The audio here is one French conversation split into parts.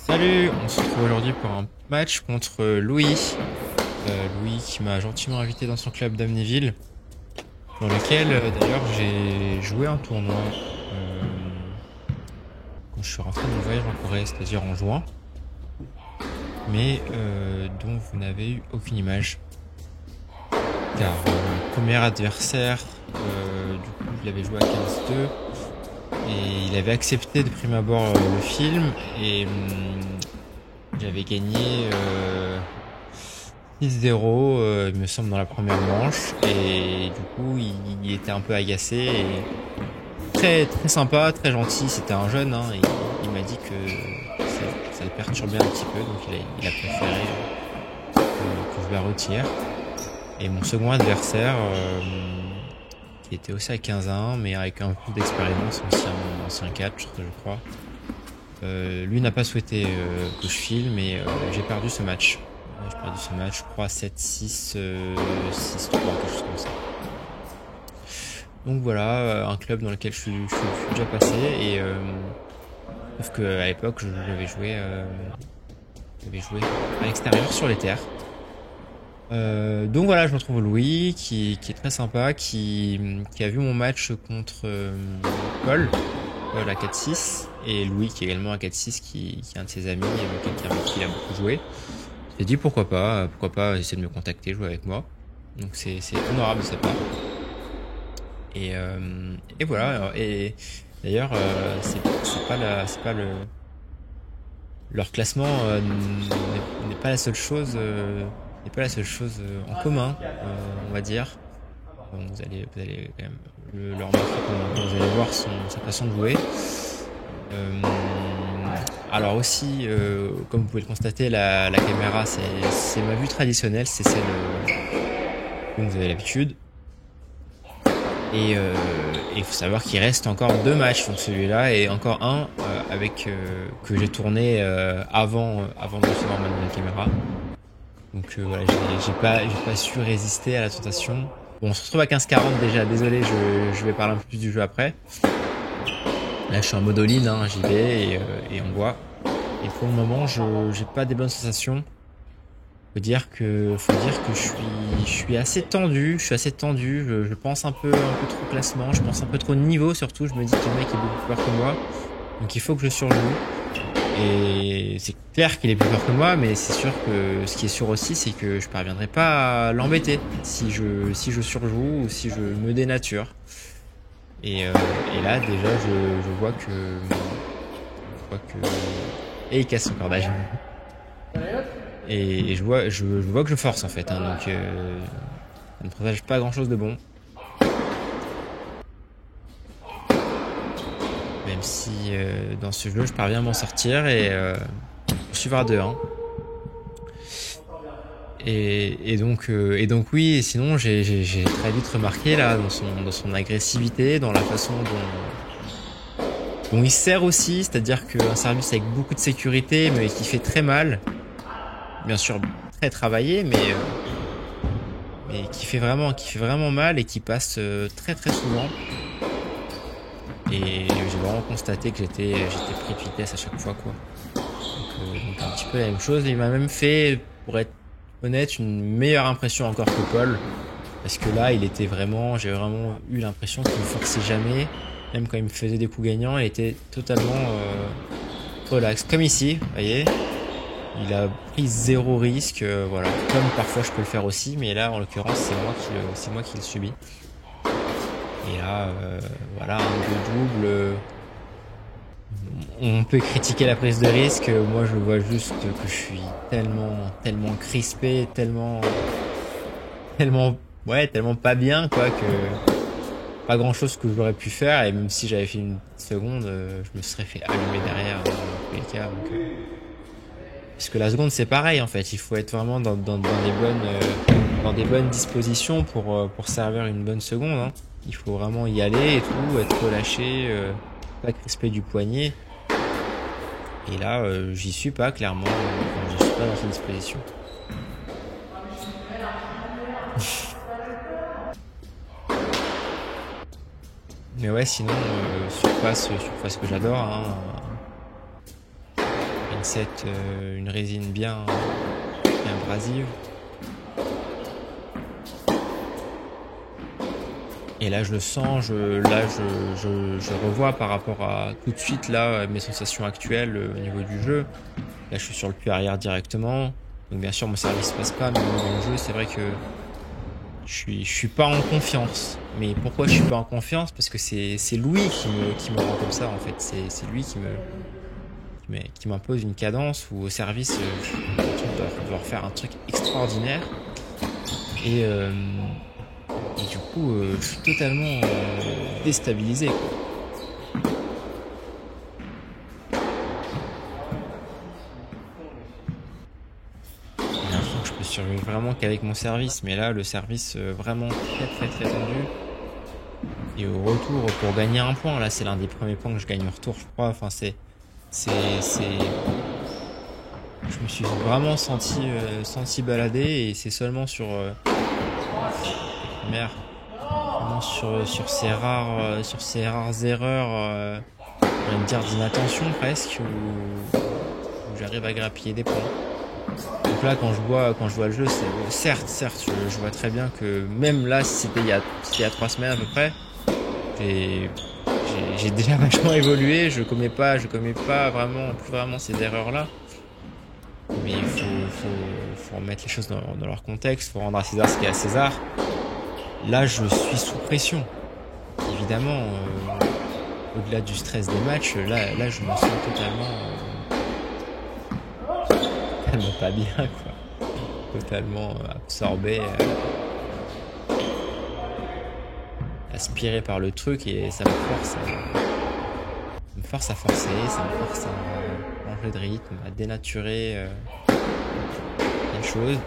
Salut, on se retrouve aujourd'hui pour un match contre Louis. Louis qui m'a gentiment invité dans son club d'Amnéville, dans lequel d'ailleurs j'ai joué un tournoi quand je suis rentré de mon voyage en Corée, c'est-à-dire en juin, mais dont vous n'avez eu aucune image. Car mon premier adversaire, du coup je l'avais joué à 15-2, et il avait accepté de prime abord le film, et j'avais gagné 6-0, il me semble, dans la première manche. Et du coup, il était un peu agacé. Et très, très sympa, très gentil. C'était un jeune, hein. Et il m'a dit que ça le perturbait un petit peu. Donc il a préféré que je la retire. Et mon second adversaire, qui était aussi à 15-1, mais avec un peu d'expérience, ancien catch, je crois. Lui n'a pas souhaité que je file, mais j'ai perdu ce match. J'ai perdu ce match, je crois, 7-6, 6-3, quelque chose comme ça. Donc voilà, un club dans lequel je suis déjà passé, et sauf qu'à l'époque, j'avais joué à l'extérieur sur les terres. Donc voilà, je me retrouve Louis, qui est très sympa, qui a vu mon match contre Paul à 4-6, et Louis qui est également à 4-6, qui est un de ses amis, avec qui il a beaucoup joué. J'ai dit pourquoi pas essayer de me contacter, jouer avec moi. Donc c'est honorable de sa part. Et voilà. Et d'ailleurs, c'est pas leur classement n'est pas la seule chose en commun, on va dire. Bon, vous allez quand même le remarquer quand vous allez voir sa façon de jouer. Alors aussi, comme vous pouvez le constater, la caméra, c'est ma vue traditionnelle, c'est celle dont vous avez l'habitude. Et il faut savoir qu'il reste encore 2 matchs, donc celui-là et encore un avec que j'ai tourné avant de recevoir ma nouvelle caméra. Donc voilà, j'ai pas su résister à la tentation. Bon, on se retrouve à 15-40 déjà. Désolé, je vais parler un peu plus du jeu après. Là, je suis en mode all-in, hein, j'y vais et on voit. Et pour le moment, j'ai pas des bonnes sensations. Faut dire que je suis assez tendu. Je pense un peu trop classement. Je pense un peu trop niveau surtout. Je me dis que le mec est beaucoup plus fort que moi. Donc il faut que je surjoue. Et c'est clair qu'il est plus fort que moi, mais c'est sûr que ce qui est sûr aussi, c'est que je parviendrai pas à l'embêter si je surjoue ou si je me dénature. Et là déjà je vois que et il casse son cordage. Et je vois que je force en fait, hein, donc ça ne présage pas grand chose de bon. Même si dans ce jeu je parviens à m'en sortir et poursuivre à 2-1. Et donc oui, et sinon j'ai très vite remarqué là dans son agressivité, dans la façon dont il sert aussi, c'est-à-dire qu'un service avec beaucoup de sécurité mais qui fait très mal, bien sûr très travaillé, mais qui fait vraiment mal et qui passe très très souvent. Et j'ai vraiment constaté que j'étais pris de vitesse à chaque fois, quoi. Donc un petit peu la même chose. Il m'a même fait, pour être honnête, une meilleure impression encore que Paul, parce que là j'ai vraiment eu l'impression qu'il me forçait jamais. Même quand il me faisait des coups gagnants, il était totalement relax, comme ici, vous voyez. Il a pris 0 risque, voilà. Comme parfois je peux le faire aussi, mais là en l'occurrence c'est moi qui le subis. Et là, voilà, un deux double. On peut critiquer la prise de risque. Moi, je vois juste que je suis tellement crispé, tellement pas bien, quoi, que pas grand chose que j'aurais pu faire. Et même si j'avais fait une seconde, je me serais fait allumer derrière, dans tous les cas. Donc, parce que la seconde, c'est pareil, en fait. Il faut être vraiment dans des bonnes dispositions pour servir une bonne seconde, hein. Il faut vraiment y aller et tout, être relâché, pas crispé du poignet. Et là, j'y suis pas, clairement. Je suis pas dans cette disposition. Mais ouais, sinon, surface que j'adore, hein. une résine bien abrasive. Et là, je le sens, je revois par rapport à tout de suite là mes sensations actuelles au niveau du jeu. Là, je suis sur le puits arrière directement. Donc bien sûr, mon service passe pas, mais dans le jeu, c'est vrai que je suis pas en confiance. Mais pourquoi je suis pas en confiance? Parce que c'est Louis qui me rend comme ça en fait. C'est lui qui m'impose une cadence où au service, je dois refaire un truc extraordinaire. Et du coup, je suis totalement déstabilisé, quoi. J'ai l'impression que je peux survivre vraiment qu'avec mon service, mais là, le service vraiment très tendu. Et au retour, pour gagner un point, là, c'est l'un des premiers points que je gagne au retour, je crois. Enfin, je me suis vraiment senti balader, et c'est seulement sur merde, vraiment sur ces rares erreurs, on va dire d'inattention presque, où j'arrive à grappiller des points. Donc là, quand je vois le jeu, certes, je vois très bien que même là, si c'était il y a 3 semaines à peu près, j'ai déjà vachement évolué. Je commets pas plus vraiment ces erreurs-là. Mais il faut remettre les choses dans leur contexte, faut rendre à César ce qu'il y a à César. Là, je suis sous pression. Évidemment, au-delà du stress des matchs, là, je me sens totalement pas bien, quoi. Totalement absorbé, aspiré par le truc, et ça me force à forcer, ça me force à changer de rythme, à dénaturer les choses.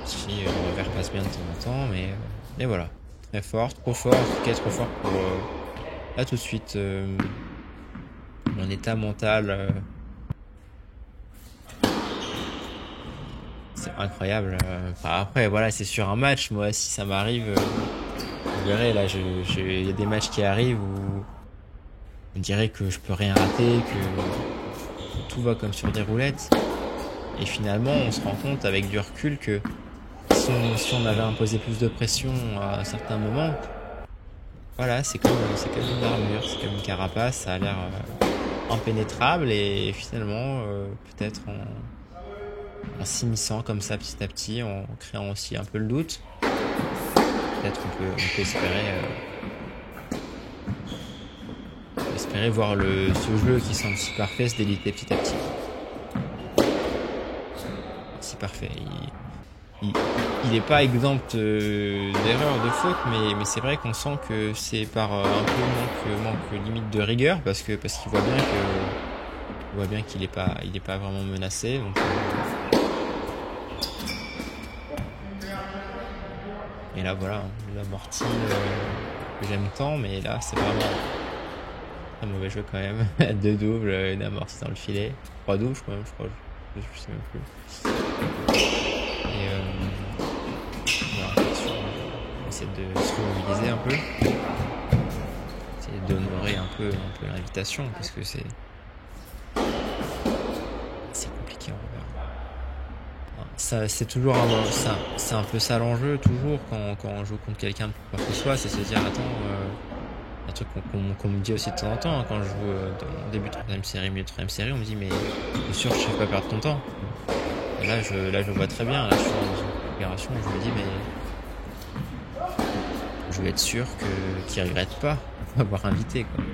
Si le revers passe bien de temps en temps, mais voilà. Très fort, trop fort, en tout cas trop fort pour là tout de suite mon état mental. C'est incroyable. Enfin, après, voilà, c'est sur un match. Moi, si ça m'arrive, vous verrez, là, il y a des matchs qui arrivent où on dirait que je peux rien rater, que tout va comme sur des roulettes. Et finalement, on se rend compte avec du recul que si on avait imposé plus de pression à certains moments, voilà, c'est comme une armure, c'est comme une carapace, ça a l'air impénétrable, et finalement, peut-être en s'immisçant comme ça petit à petit, en créant aussi un peu le doute, peut-être on peut espérer voir ce jeu qui semble si parfait se déliter petit à petit. Si parfait. Il est pas exempt d'erreurs, de fautes, mais c'est vrai qu'on sent que c'est par un peu manque limite de rigueur, parce qu'il voit bien qu'il est pas vraiment menacé. Donc, et là voilà, l'amorti que j'aime tant, mais là c'est vraiment un mauvais jeu quand même. 2 doubles, une amorti dans le filet, 3 doubles je crois, je sais même plus. Et voilà, on essaie de se remobiliser un peu, essayer d'honorer un peu l'invitation, parce que c'est compliqué en revers. Ça, c'est toujours c'est un peu ça l'enjeu, toujours quand on joue contre quelqu'un, pour quoi que ce soit, c'est se dire attends, un truc qu'on me dit aussi de temps en temps, quand je joue dans début de 3ème série, milieu de 3ème série, on me dit mais bien sûr je ne fais pas perdre ton temps. Et là je vois très bien, là je suis dans une opération où je me dis mais je vais être sûr qu'il regrette pas m'avoir invité, quoi.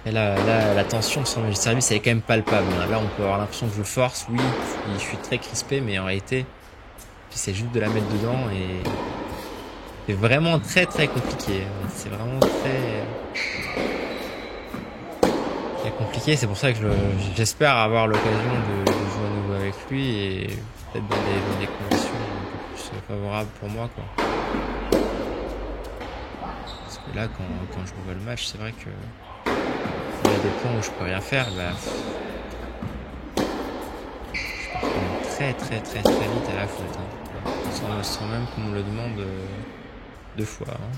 Et là, la tension sur le service, elle est quand même palpable. Là, on peut avoir l'impression que je force. Oui, je suis très crispé, mais en réalité, j'essaie juste de la mettre dedans, et C'est vraiment très très compliqué. C'est vraiment très compliqué. C'est pour ça que j'espère avoir l'occasion de jouer à nouveau avec lui et peut-être dans des conditions un peu plus favorables pour moi, quoi. Parce que là, quand je revois le match, c'est vrai que il y a des points où je peux rien faire. Bah, je pars très vite à la faute, hein. Sans même qu'on me le demande deux fois, hein.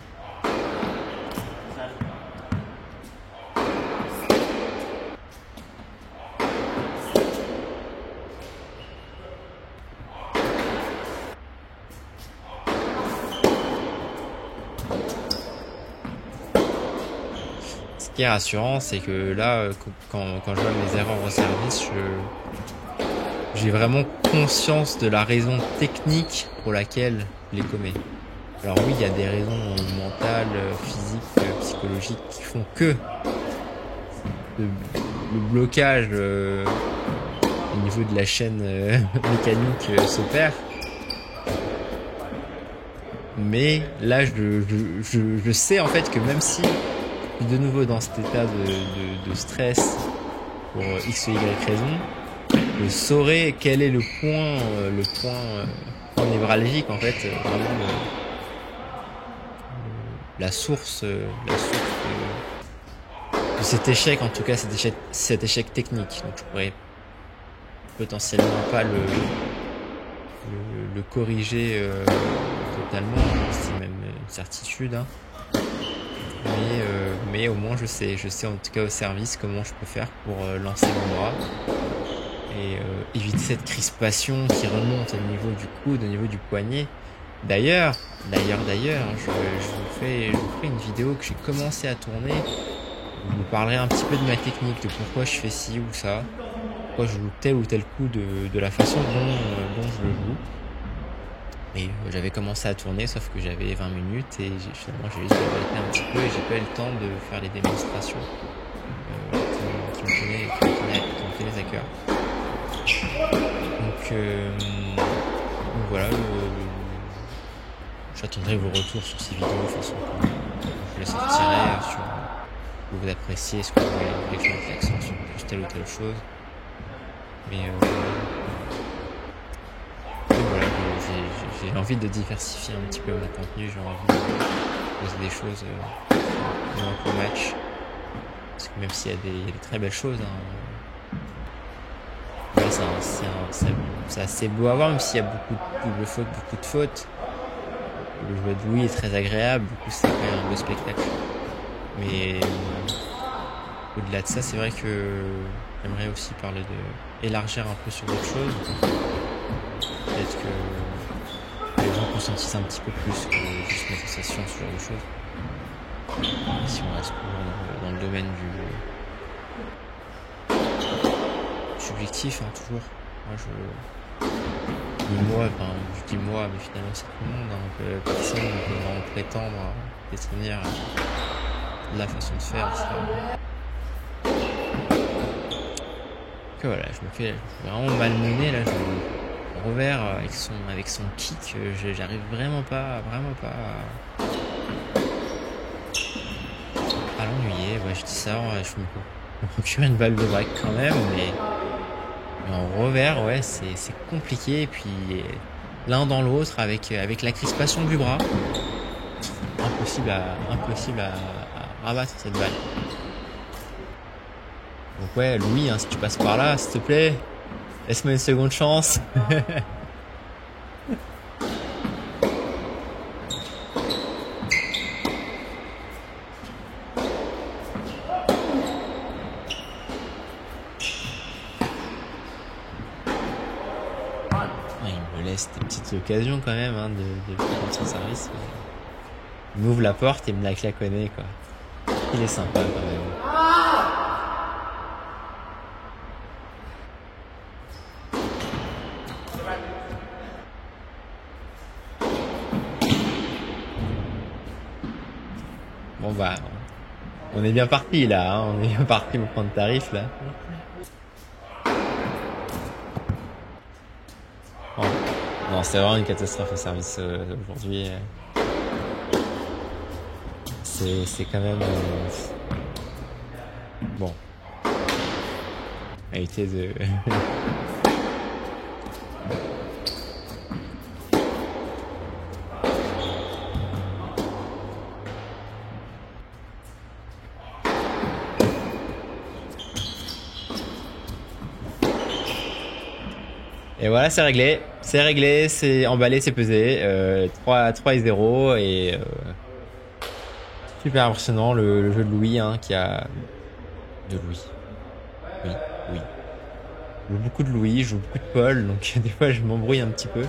Ce qui est rassurant, c'est que là, quand je vois mes erreurs au service, j'ai vraiment conscience de la raison technique pour laquelle je les commets. Alors oui, il y a des raisons mentales, physiques, psychologiques qui font que le blocage au niveau de la chaîne mécanique s'opère. Mais là, je sais en fait que même si je suis de nouveau dans cet état de stress pour X ou Y raison, je saurais quel est le point névralgique en fait, vraiment la source de cet échec, en tout cas cet échec technique. Donc je pourrais potentiellement pas le corriger totalement, c'est même une certitude, hein. Mais au moins je sais en tout cas au service comment je peux faire pour lancer mon bras et éviter cette crispation qui remonte au niveau du coude, au niveau du poignet. D'ailleurs, je vous ferai une vidéo que j'ai commencé à tourner. Je vous parlerai un petit peu de ma technique, de pourquoi je fais ci ou ça, pourquoi je joue tel ou tel coup de la façon dont je le joue. Et j'avais commencé à tourner, sauf que j'avais 20 minutes et finalement j'ai juste arrêté un petit peu et j'ai pas eu le temps de faire les démonstrations qui me tenaient à cœur. Donc voilà, j'attendrai vos retours sur ces vidéos de toute façon. Je les sortirai sur ce que vous appréciez, ce que vous voulez que je mette l'accent sur plus telle ou telle chose. Mais voilà, j'ai envie de diversifier un petit peu mon contenu, j'ai envie de poser des choses moins qu'au match. Parce que même s'il y a des très belles choses, hein, voilà, c'est assez beau à voir, même s'il y a beaucoup de doubles fautes, beaucoup de fautes. Le jeu de Louis est très agréable, du coup c'est quand même un beau spectacle. Mais au-delà de ça, c'est vrai que j'aimerais aussi parler élargir un peu sur d'autres choses. Peut-être que les gens conscientisent un petit peu plus que juste mes sensations, ce genre de choses. Si on reste dans le domaine du subjectif, hein, toujours. Moi, je dis moi, mais finalement c'est tout le monde, hein. Personne ne peut vraiment prétendre à détenir la façon de faire, etc. Que voilà, je me fais vraiment malmener là, revers avec son kick, j'arrive vraiment pas à l'ennuyer. Ouais, je dis ça, je me procure une balle de break quand même, mais en revers, ouais, c'est compliqué. Et puis l'un dans l'autre avec la crispation du bras, impossible à rabattre cette balle. Donc ouais, Louis, hein, si tu passes par là, s'il te plaît, laisse-moi une seconde chance. Il me laisse des petites occasions quand même, hein, de prendre son service. Il m'ouvre la porte et me la claconne, quoi. Il est sympa quand même. Bon bah, on est bien parti là, hein, on est bien parti pour prendre tarif là. Oh. Non, c'est vraiment une catastrophe au service aujourd'hui. c'est quand même bon. A été de Et voilà, c'est réglé, c'est emballé, c'est pesé. 3 et 0 et super impressionnant le jeu de Louis hein, qui a de Louis. Oui, oui. Je joue beaucoup de Louis, je joue beaucoup de Paul, donc des fois je m'embrouille un petit peu.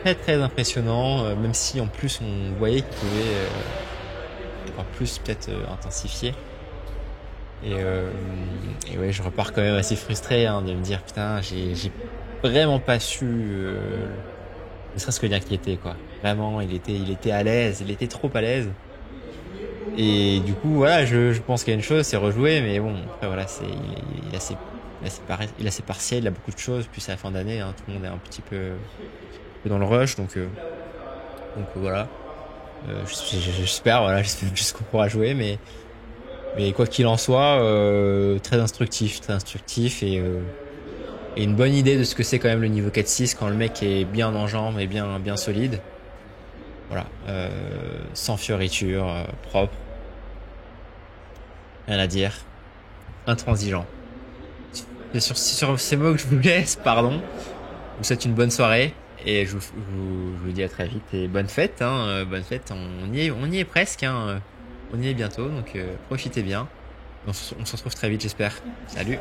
Très très impressionnant, même si en plus on voyait qu'il pouvait encore plus peut-être intensifier. Et ouais, je repars quand même assez frustré hein, de me dire putain, j'ai vraiment pas su, ne serait-ce que l'inquiéter quoi. Vraiment, il était à l'aise, il était trop à l'aise. Et du coup, voilà, je pense qu'il y a une chose, c'est rejouer, mais bon, après voilà, il a ses partiels, il a beaucoup de choses, puis c'est la fin d'année, hein, tout le monde est un petit peu dans le rush, donc voilà. J'espère, voilà, j'espère juste qu'on pourra jouer, mais quoi qu'il en soit, très instructif et une bonne idée de ce que c'est quand même le niveau 4-6 quand le mec est bien en jambes et bien solide. Voilà, sans fioriture, propre, rien à dire, intransigeant. C'est sur ces mots que je vous laisse, pardon. Je vous souhaite une bonne soirée et je vous dis à très vite et bonne fête, hein, bonne fête. On y est presque, hein, on y est bientôt, donc profitez bien. On se retrouve très vite, j'espère. Salut.